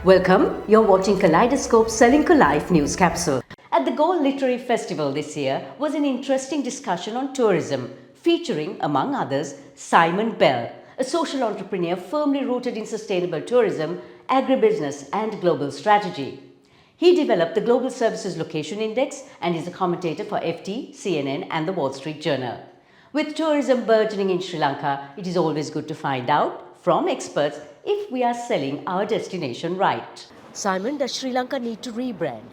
Welcome, you're watching Kaleidoscope Srilanka Live News Capsule. At the Gold Literary Festival this year was an interesting discussion on tourism, featuring, among others, Simon Bell, a social entrepreneur firmly rooted in sustainable tourism, agribusiness and global strategy. He developed the Global Services Location Index and is a commentator for FT, CNN and the Wall Street Journal. With tourism burgeoning in Sri Lanka, it is always good to find out from experts if we are selling our destination right. Simon, does Sri Lanka need to rebrand?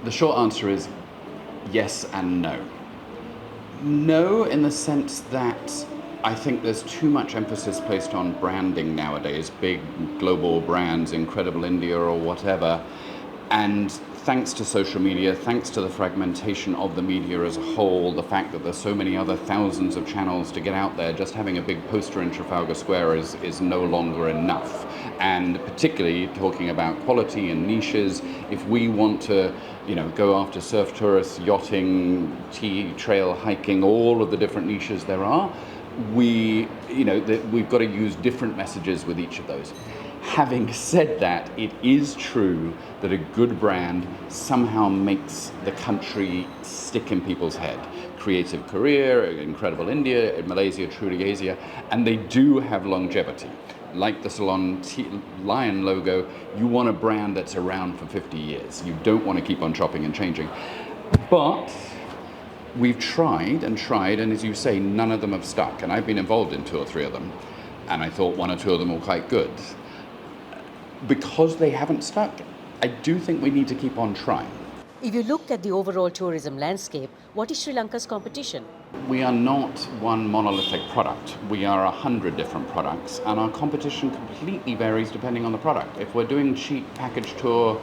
The short answer is yes and no. No, in the sense that I think there's too much emphasis placed on branding nowadays, big global brands, Incredible India or whatever. And thanks to social media, thanks to the fragmentation of the media as a whole, the fact that there's so many other thousands of channels to get out there, just having a big poster in Trafalgar Square is no longer enough. And particularly talking about quality and niches, if we want to, go after surf tourists, yachting, tea, trail, hiking, all of the different niches there are, we've got to use different messages with each of those. Having said that, it is true that a good brand somehow makes the country stick in people's head. Creative Korea, Incredible India, Malaysia, Truly Asia, and they do have longevity. Like the Salon Lion logo, you want a brand that's around for 50 years. You don't want to keep on chopping and changing. But we've tried, and as you say, none of them have stuck. And I've been involved in 2 or 3 of them, and I thought 1 or 2 of them were quite good. Because they haven't stuck, I do think we need to keep on trying. If you look at the overall tourism landscape, what is Sri Lanka's competition? We are not one monolithic product. We are 100 different products, and our competition completely varies depending on the product. If we're doing cheap package tour,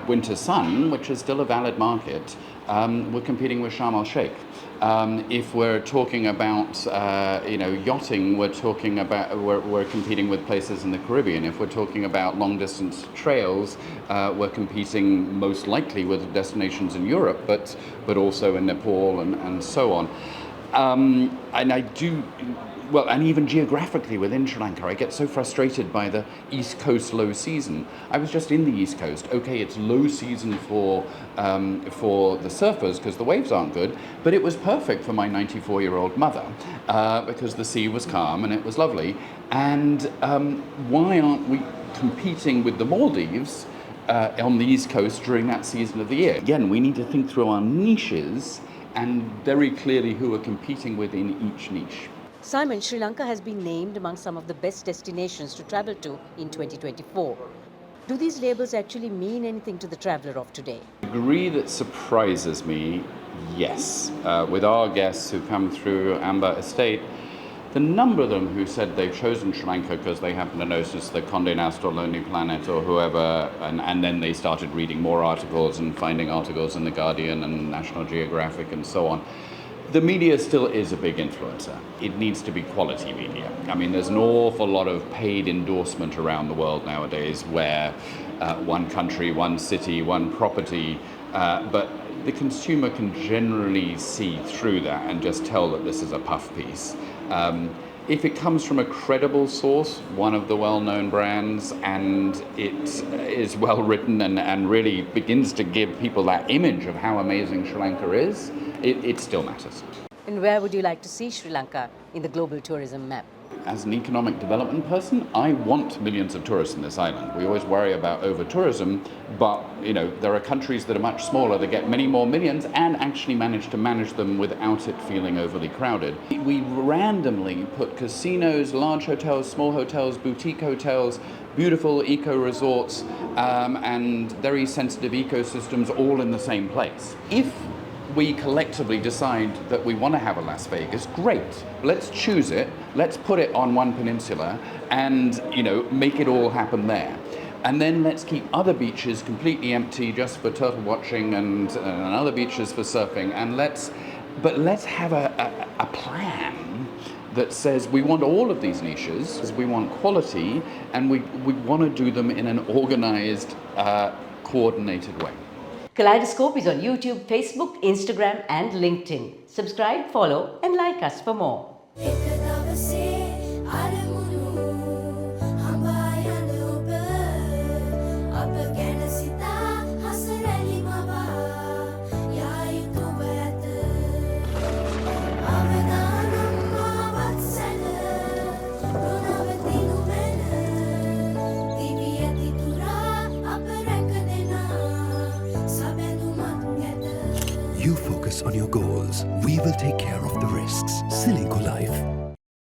winter sun, which is still a valid market, we're competing with Sharm el-Sheikh. If we're talking about yachting, we're competing with places in the Caribbean. If we're talking about long distance trails, we're competing most likely with destinations in Europe, but also in Nepal and so on. And even geographically within Sri Lanka, I get so frustrated by the East Coast low season. I was just in the East Coast. Okay, it's low season for the surfers because the waves aren't good, but it was perfect for my 94-year-old mother because the sea was calm and it was lovely. And why aren't we competing with the Maldives on the East Coast during that season of the year? Again, we need to think through our niches and very clearly who we're competing with in each niche. Simon, Sri Lanka has been named among some of the best destinations to travel to in 2024. Do these labels actually mean anything to the traveller of today? The degree that surprises me, yes. With our guests who come through Amber Estate, the number of them who said they've chosen Sri Lanka because they happen to notice the Condé Nast or Lonely Planet or whoever, and then they started reading more articles and finding articles in The Guardian and National Geographic and so on. The media still is a big influencer. It needs to be quality media. I mean, there's an awful lot of paid endorsement around the world nowadays where one country, one city, one property, but the consumer can generally see through that and just tell that this is a puff piece. If it comes from a credible source, one of the well-known brands, and it is well written and really begins to give people that image of how amazing Sri Lanka is, it still matters. And where would you like to see Sri Lanka in the global tourism map? As an economic development person, I want millions of tourists in this island. We always worry about over-tourism, but there are countries that are much smaller that get many more millions and actually manage to manage them without it feeling overly crowded. We randomly put casinos, large hotels, small hotels, boutique hotels, beautiful eco-resorts, and very sensitive ecosystems all in the same place. If we collectively decide that we want to have a Las Vegas, great. Let's choose it. Let's put it on one peninsula and, make it all happen there. And then let's keep other beaches completely empty just for turtle watching and other beaches for surfing. And let's have a plan that says we want all of these niches, we want quality, and we want to do them in an organized, coordinated way. Kaleidoscope is on YouTube, Facebook, Instagram and LinkedIn. Subscribe, follow and like us for more. You focus on your goals. We will take care of the risks. Srilanka Life.